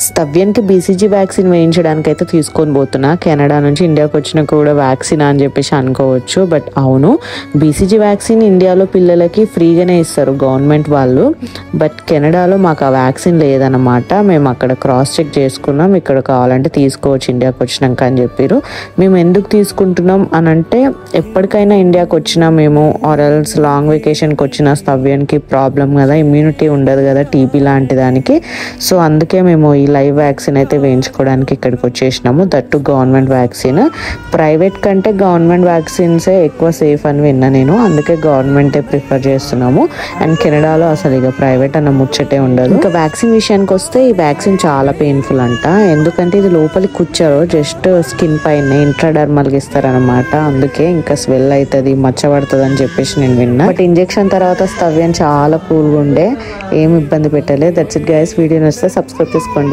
స్తవ్యానికి BCG vaccine వేయించడానికి అయితే తీసుకొని పోతున్నా. కెనడా నుంచి ఇండియాకి వచ్చినాక కూడా వ్యాక్సిన్ అని చెప్పేసి అనుకోవచ్చు, బట్ అవును, బీసీజీ వ్యాక్సిన్ ఇండియాలో పిల్లలకి ఫ్రీగానే ఇస్తారు గవర్నమెంట్ వాళ్ళు. బట్ కెనడాలో మాకు ఆ వ్యాక్సిన్ లేదన్నమాట. మేము అక్కడ క్రాస్ చెక్ చేసుకున్నాం, ఇక్కడ కావాలంటే తీసుకోవచ్చు ఇండియాకి వచ్చినాక అని చెప్పారు. మేము ఎందుకు తీసుకుంటున్నాం అని అంటే, ఎప్పటికైనా ఇండియాకి వచ్చినా మేము ఆర్ఎల్స్ లాంగ్ వెకేషన్కి వచ్చిన స్తవ్యానికి ప్రాబ్లం కదా, ఇమ్యూనిటీ ఉండదు కదా టీబీ లాంటి దానికి. సో అందుకే మేము ఈ లైవ్ వ్యాక్సిన్ అయితే వేయించుకోవడానికి ఇక్కడికి వచ్చేసినాము. That government vaccine. ప్రైవేట్ కంటే గవర్నమెంట్ వ్యాక్సిన్సే ఎక్కువ సేఫ్ అని విన్నా నేను, అందుకే గవర్నమెంటే ప్రిఫర్ చేస్తున్నాము. అండ్ కెనడాలో అసలు ఇక ప్రైవేట్ అన్న ముచ్చటే ఉండదు. ఇంకా వ్యాక్సిన్ విషయానికి వస్తే ఈ వ్యాక్సిన్ చాలా పెయిన్ఫుల్ అంట. ఎందుకంటే ఇది లోపలికి కూర్చారు, జస్ట్ స్కిన్ పైన ఇంట్రాడర్మల్గా ఇస్తారనమాట. అందుకే ఇంకా స్వెల్ అవుతుంది, మచ్చబడుతుంది అని చెప్పేసి నేను విన్నా. బట్ ఇంజెక్షన్ తర్వాత స్తవ్యం చాలా కూల్గా ఉండే, ఏమి ఇబ్బంది పెట్టలే. That's it guys. వీడియో నచ్చితే సబ్స్క్రైబ్ చేసుకోండి.